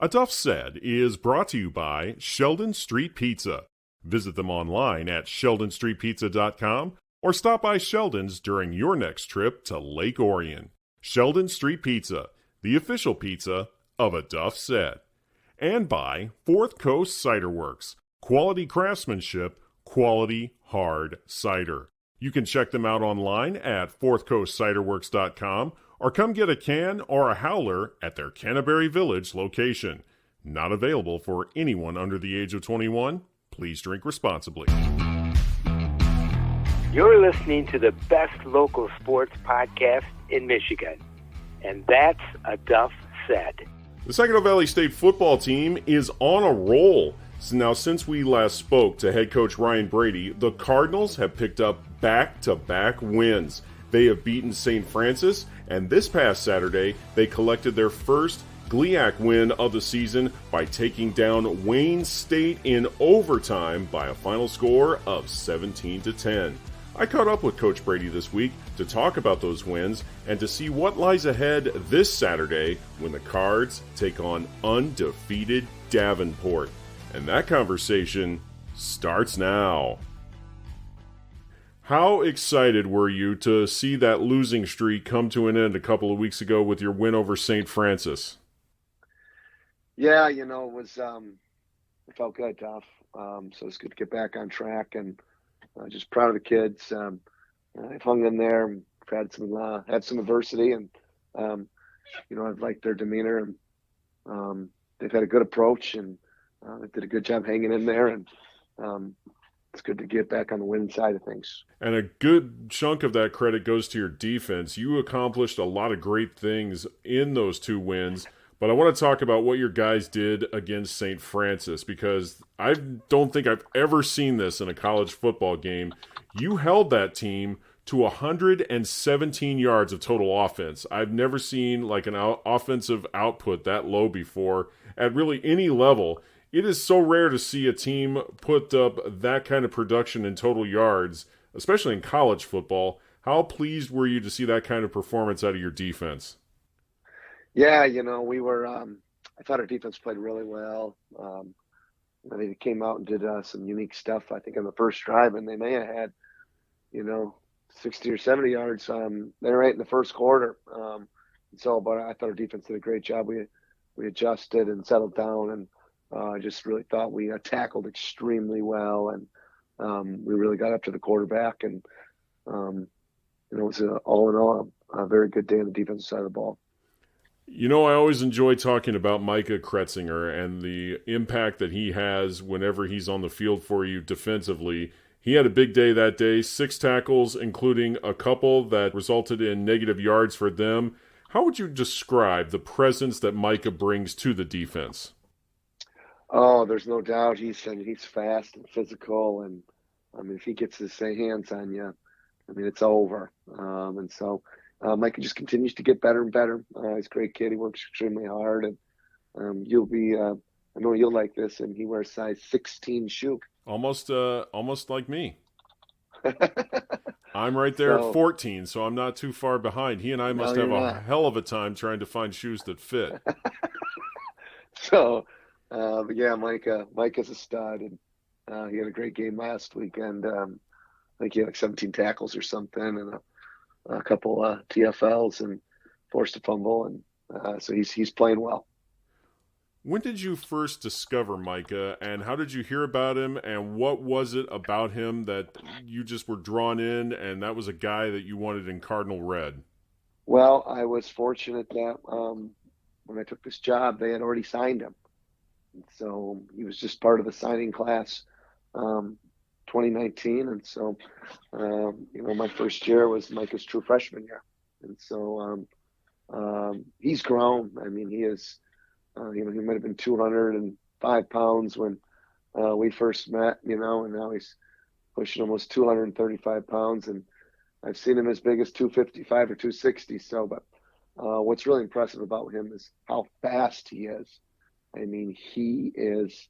Enough Said is brought to you by Sheldon Street Pizza. Visit them online at sheldonstreetpizza.com or stop by Sheldon's during your next trip to Lake Orion. Sheldon Street Pizza, the official pizza of Enough Said. And by Fourth Coast Cider Works. Quality craftsmanship, quality hard cider. You can check them out online at fourthcoastciderworks.com or come get a can or a howler at their Canterbury Village location. Not available for anyone under the age of 21. Please drink responsibly. You're listening to the best local sports podcast in Michigan, and that's Enough Said. The Saginaw Valley State football team is on a roll. So now, since we last spoke to head coach Ryan Brady, the Cardinals have picked up back-to-back wins. They have beaten St. Francis, and this past Saturday, they collected their first GLIAC win of the season by taking down Wayne State in overtime by a final score of 17-10. I caught up with Coach Brady this week to talk about those wins and to see what lies ahead this Saturday when the Cards take on undefeated Davenport. And that conversation starts now. How excited were you to see that losing streak come to an end a couple of weeks ago with your win over St. Francis? Yeah, it was it felt good, tough. So it's good to get back on track, and just proud of the kids. They've hung in there. Had some adversity, and I've liked their demeanor, and they've had a good approach, and they did a good job hanging in there, and it's good to get back on the winning side of things. And a good chunk of that credit goes to your defense. You accomplished a lot of great things in those two wins, but I want to talk about what your guys did against St. Francis, because I don't think I've ever seen this in a college football game. You held that team to 117 yards of total offense. I've never seen like an offensive output that low before at really any level. It is so rare to see a team put up that kind of production in total yards, especially in college football. How pleased were you to see that kind of performance out of your defense? Yeah, we were I thought our defense played really well. They came out and did some unique stuff, I think, on the first drive, and they may have had, 60 or 70 yards there right in the first quarter. But I thought our defense did a great job. We adjusted and settled down, and I just really thought we tackled extremely well, and we really got up to the quarterback, and it was all in all a very good day on the defensive side of the ball. I always enjoy talking about Micah Kretzinger and the impact that he has whenever he's on the field for you defensively. He had a big day that day, 6 tackles, including a couple that resulted in negative yards for them. How would you describe the presence that Micah brings to the defense? Oh, there's no doubt. He's fast and physical, and if he gets his hands on you, it's over. Micah just continues to get better and better. He's a great kid. He works extremely hard, and I know you'll like this. And he wears size 16 shoe. Almost like me. I'm right there at 14, so I'm not too far behind. He and I must have a hell of a time trying to find shoes that fit. But yeah, Micah's a stud, and he had a great game last weekend. I think he had like 17 tackles or something, and a couple TFLs, and forced a fumble, and so he's playing well. When did you first discover Micah, and how did you hear about him, and what was it about him that you just were drawn in, and that was a guy that you wanted in Cardinal Red? Well, I was fortunate that when I took this job, they had already signed him. So he was just part of the signing class 2019, and so my first year was Micah's true freshman year, and so he's grown. He is he might have been 205 pounds when we first met, and now he's pushing almost 235 pounds, and I've seen him as big as 255 or 260. But what's really impressive about him is how fast he is. He is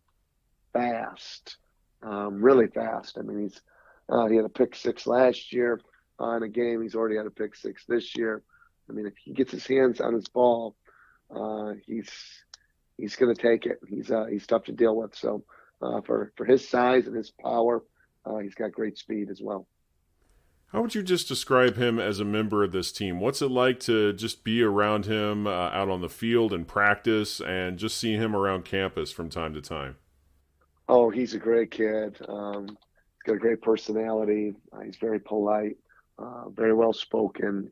fast, really fast. He had a pick 6 last year in a game. He's already had a pick 6 this year. If he gets his hands on his ball, he's going to take it. He's tough to deal with. So for his size and his power, he's got great speed as well. How would you just describe him as a member of this team? What's it like to just be around him out on the field and practice and just see him around campus from time to time? Oh, he's a great kid. He's got a great personality. He's very polite, very well spoken,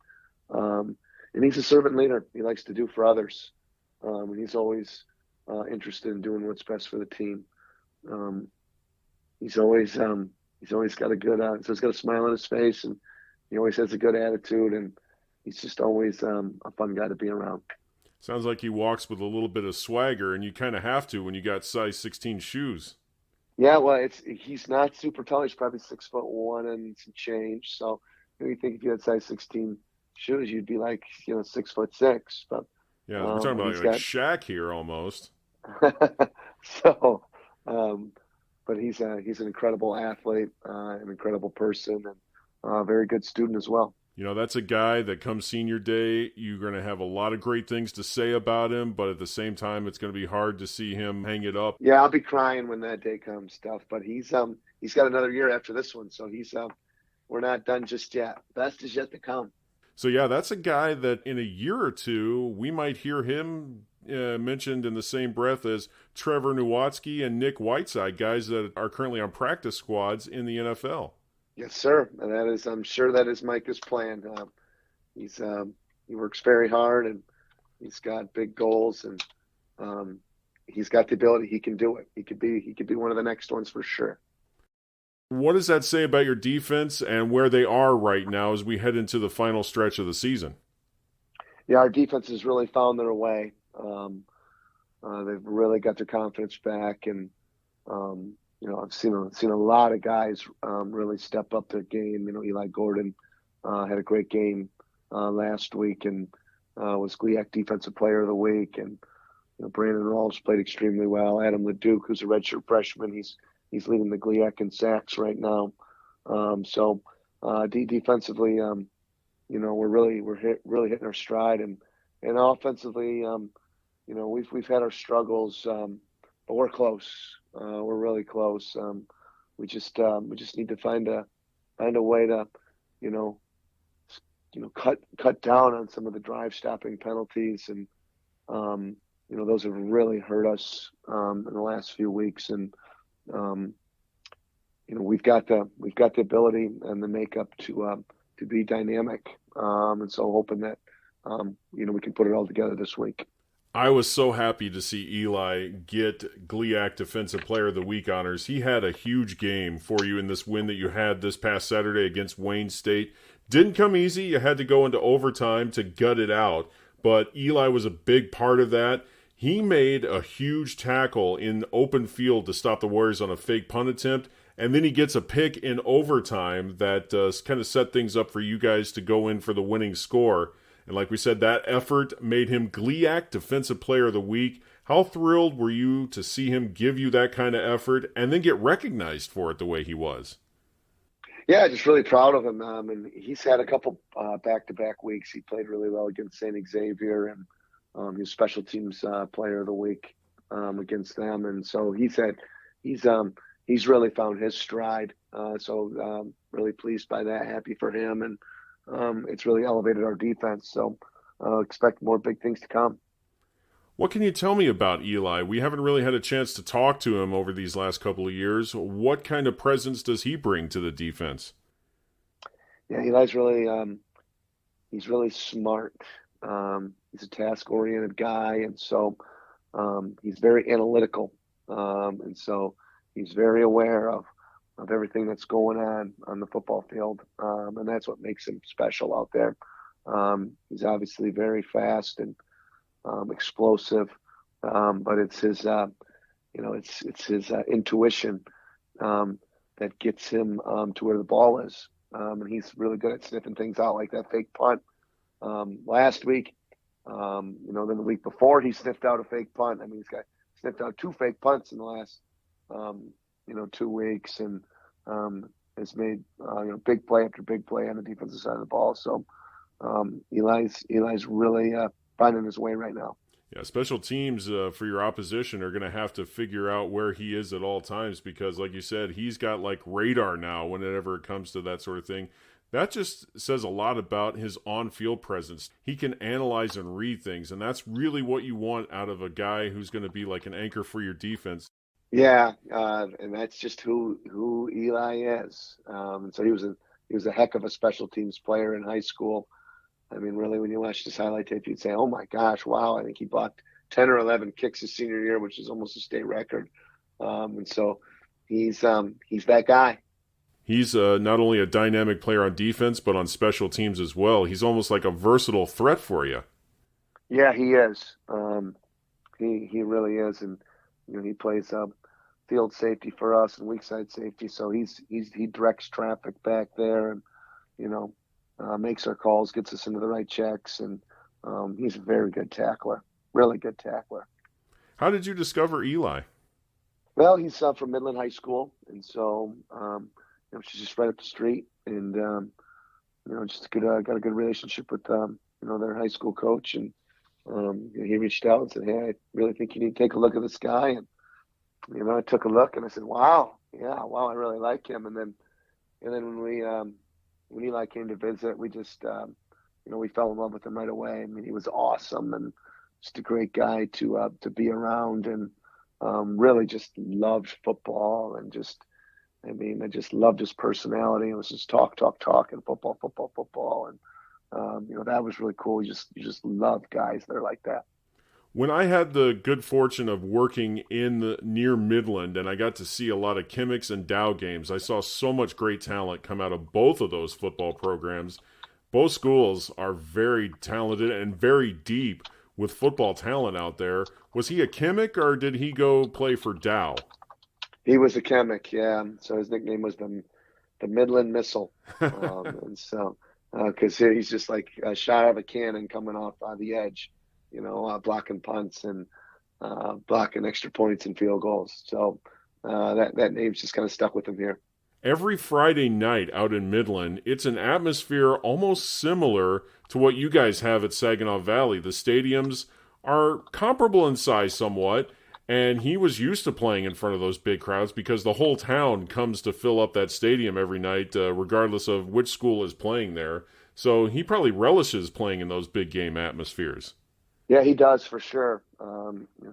and he's a servant leader. He likes to do for others. And he's always interested in doing what's best for the team. He's always got a good, so he's got a smile on his face, and he always has a good attitude, and he's just always a fun guy to be around. Sounds like he walks with a little bit of swagger, and you kind of have to when you got size 16 shoes. Yeah, well, he's not super tall. He's probably 6'1" and some change. So you think if you had size 16 shoes, you'd be like 6'6". But yeah, we're talking about like Shaq here almost. So, but he's an incredible athlete, an incredible person, and a very good student as well. That's a guy that come senior day, you're going to have a lot of great things to say about him, but at the same time, it's going to be hard to see him hang it up. Yeah, I'll be crying when that day comes, Duff. But he's got another year after this one, so we're not done just yet. Best is yet to come. So yeah, that's a guy that in a year or two we might hear him mentioned in the same breath as Trevor Nowatzki and Nick Whiteside, guys that are currently on practice squads in the NFL. Yes, sir. And I'm sure that is Micah's plan. He works very hard, and he's got big goals, and he's got the ability. He can do it. He could be one of the next ones for sure. What does that say about your defense and where they are right now as we head into the final stretch of the season? Yeah, our defense has really found their way. They've really got their confidence back, and I've seen a lot of guys really step up their game. Eli Gordon had a great game last week and was GLIAC Defensive Player of the Week. And Brandon Rawls played extremely well. Adam Leduc, who's a redshirt freshman, he's leading the GLIAC in sacks right now. So defensively, we're really hitting our stride, and offensively, we've had our struggles, but we're close. We're really close. We just need to find a way to, cut down on some of the drive stopping penalties, and those have really hurt us in the last few weeks. And we've got the ability and the makeup to be dynamic, and so hoping that we can put it all together this week. I was so happy to see Eli get GLIAC Defensive Player of the Week honors. He had a huge game for you in this win that you had this past Saturday against Wayne State. Didn't come easy. You had to go into overtime to gut it out, but Eli was a big part of that. He made a huge tackle in open field to stop the Warriors on a fake punt attempt, and then he gets a pick in overtime that kind of set things up for you guys to go in for the winning score. And like we said, that effort made him GLIAC Defensive Player of the Week. How thrilled were you to see him give you that kind of effort and then get recognized for it the way he was? Yeah, just really proud of him. And he's had a couple back-to-back weeks. He played really well against St. Xavier, and his special teams Player of the Week against them. And so he's really found his stride. So really pleased by that. Happy for him, and it's really elevated our defense. So expect more big things to come. What can you tell me about Eli? We haven't really had a chance to talk to him over these last couple of years. What kind of presence does he bring to the defense? Yeah, Eli's he's really smart. He's a task-oriented guy, and so he's very analytical. And so he's very aware of everything that's going on the football field, and that's what makes him special out there. He's obviously very fast and explosive, but it's his intuition that gets him to where the ball is, and he's really good at sniffing things out, like that fake punt last week. Then the week before, he sniffed out a fake punt. I mean, he's got sniffed out 2 fake punts in the last 2 weeks, and has made big play after big play on the defensive side of the ball. So Eli's really finding his way right now. Yeah, special teams for your opposition are going to have to figure out where he is at all times because, like you said, he's got like radar now whenever it comes to that sort of thing. That just says a lot about his on-field presence. He can analyze and read things, and that's really what you want out of a guy who's going to be like an anchor for your defense. Yeah, and that's just who Eli is. And so he was a heck of a special teams player in high school. I mean, really, when you watch this highlight tape, you'd say, "Oh my gosh, wow!" I think he blocked 10 or 11 kicks his senior year, which is almost a state record. And so he's that guy. He's not only a dynamic player on defense, but on special teams as well. He's almost like a versatile threat for you. Yeah, he is. He really is, and he plays field safety for us and weak side safety. So he directs traffic back there, and makes our calls, gets us into the right checks, and he's a very good tackler, really good tackler. How did you discover Eli? Well, he's from Midland High School, and so she's just right up the street, and just got a good relationship with their high school coach, and he reached out and said, "Hey, I really think you need to take a look at this guy," and I took a look, and I said, "Wow, I really like him," and then when Eli came to visit, we just we fell in love with him right away. I mean, he was awesome and just a great guy to be around, and really just loved football, and I just loved his personality. It was just talk, and football, and that was really cool. You just love guys that are like that. When I had the good fortune of working near Midland, and I got to see a lot of Kimmicks and Dow games, I saw so much great talent come out of both of those football programs. Both schools are very talented and very deep with football talent out there. Was he a Kimmick, or did he go play for Dow? He was a Kimmick, yeah. So his nickname was the Midland Missile, and so because he's just like a shot out of a cannon coming off the edge. Blocking punts and blocking extra points and field goals. So that name's just kind of stuck with him here. Every Friday night out in Midland, it's an atmosphere almost similar to what you guys have at Saginaw Valley. The stadiums are comparable in size somewhat, and he was used to playing in front of those big crowds because the whole town comes to fill up that stadium every night, regardless of which school is playing there. So he probably relishes playing in those big game atmospheres. Yeah, he does for sure.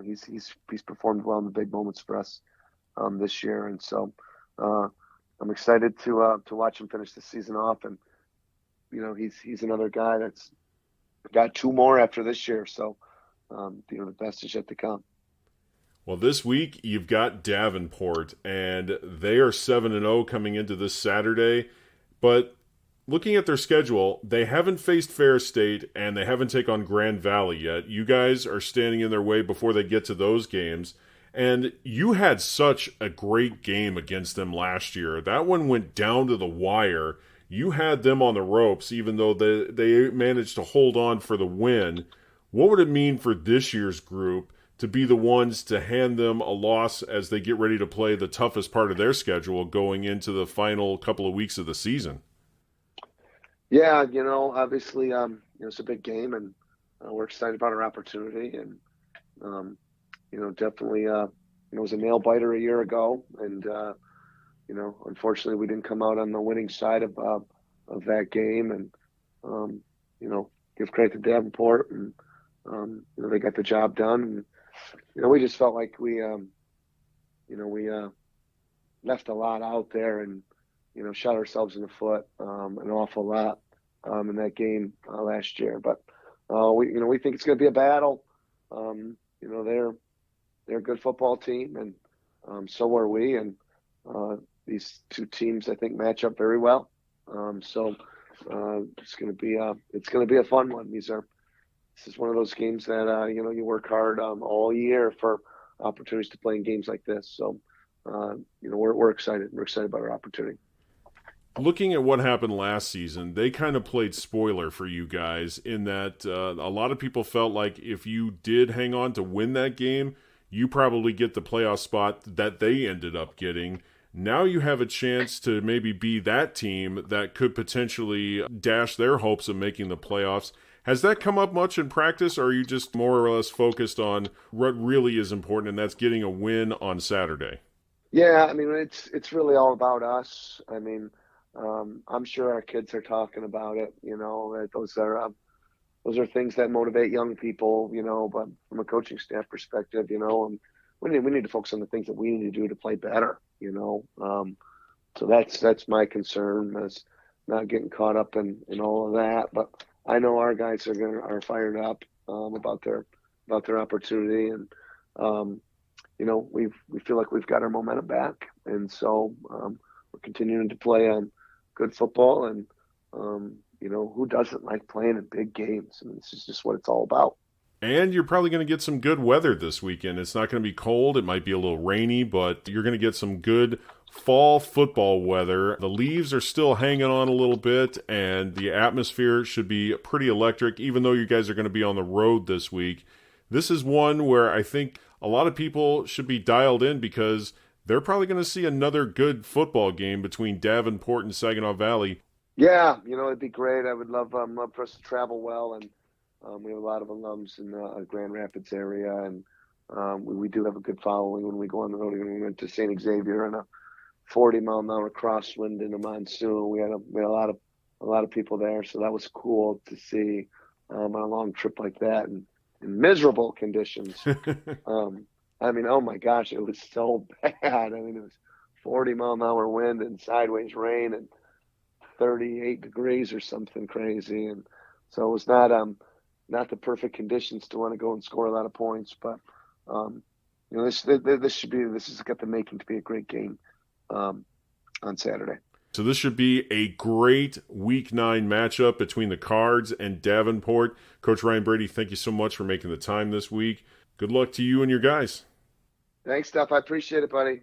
He's performed well in the big moments for us this year, and so I'm excited to watch him finish the season off. And he's another guy that's got two more after this year, so the best is yet to come. Well, this week you've got Davenport, and they are 7-0 coming into this Saturday, but looking at their schedule, they haven't faced Fair State, and they haven't taken on Grand Valley yet. You guys are standing in their way before they get to those games. And you had such a great game against them last year. That one went down to the wire. You had them on the ropes, even though they managed to hold on for the win. What would it mean for this year's group to be the ones to hand them a loss as they get ready to play the toughest part of their schedule going into the final couple of weeks of the season? Yeah, obviously, it's a big game, and we're excited about our opportunity. And, definitely, it was a nail biter a year ago. And, unfortunately, we didn't come out on the winning side of that game. And, give credit to Davenport. And, they got the job done. And, we just felt like we left a lot out there and, shot ourselves in the foot an awful lot in that game last year. But we think it's going to be a battle. They're a good football team, and so are we. And these two teams, I think, match up very well. So it's going to be a fun one. This is one of those games that you work hard all year for opportunities to play in games like this. So we're excited. We're excited about our opportunity. Looking at what happened last season, they kind of played spoiler for you guys in that a lot of people felt like if you did hang on to win that game, you probably get the playoff spot that they ended up getting. Now you have a chance to maybe be that team that could potentially dash their hopes of making the playoffs. Has that come up much in practice, or are you just more or less focused on what really is important, and that's getting a win on Saturday? Yeah, I mean, it's really all about us. I mean, I'm sure our kids are talking about it. That those are things that motivate young people. But from a coaching staff perspective, and we need to focus on the things that we need to do to play better. So that's my concern, is not getting caught up in all of that. But I know our guys are fired up about their opportunity, and we feel like we've got our momentum back, and so we're continuing to play good football, and who doesn't like playing in big games? I mean, this is just what it's all about. And you're probably going to get some good weather this weekend. It's not going to be cold. It might be a little rainy, but you're going to get some good fall football weather. The leaves are still hanging on a little bit, and the atmosphere should be pretty electric, even though you guys are going to be on the road this week. This is one where I think a lot of people should be dialed in, because they're probably going to see another good football game between Davenport and Saginaw Valley. Yeah, it'd be great. I would love for us to travel well, and we have a lot of alums in the Grand Rapids area, and we do have a good following when we go on the road. We went to St. Xavier in a 40-mile-an-hour crosswind in a monsoon. We had a lot of people there, so that was cool to see on a long trip like that, and in miserable conditions. I mean, oh my gosh, it was so bad. I mean, it was 40-mile-an-hour wind and sideways rain and 38 degrees or something crazy, and so it was not the perfect conditions to want to go and score a lot of points. But this has got the making to be a great game on Saturday. So this should be a great Week 9 matchup between the Cards and Davenport. Coach Ryan Brady, thank you so much for making the time this week. Good luck to you and your guys. Thanks, Steph. I appreciate it, buddy.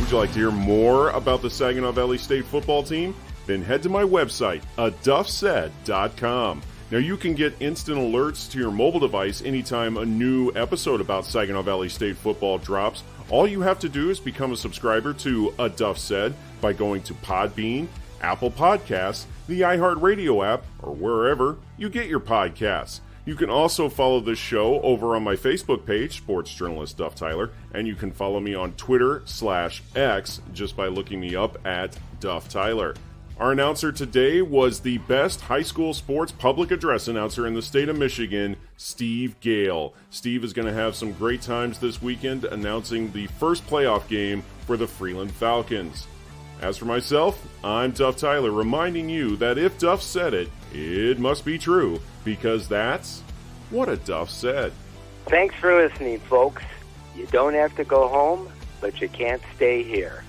Would you like to hear more about the Saginaw Valley State football team? Then head to my website, aduffsaid.com. Now you can get instant alerts to your mobile device anytime a new episode about Saginaw Valley State football drops. All you have to do is become a subscriber to A Duff Said by going to Podbean, Apple Podcasts, the iHeartRadio app, or wherever you get your podcasts. You can also follow this show over on my Facebook page, Sports Journalist Duff Tyler, and you can follow me on Twitter/X just by looking me up at Duff Tyler. Our announcer today was the best high school sports public address announcer in the state of Michigan, Steve Gale. Steve is going to have some great times this weekend announcing the first playoff game for the Freeland Falcons. As for myself, I'm Duff Tyler, reminding you that if Duff said it, it must be true, because that's what a Duff said. Thanks for listening, folks. You don't have to go home, but you can't stay here.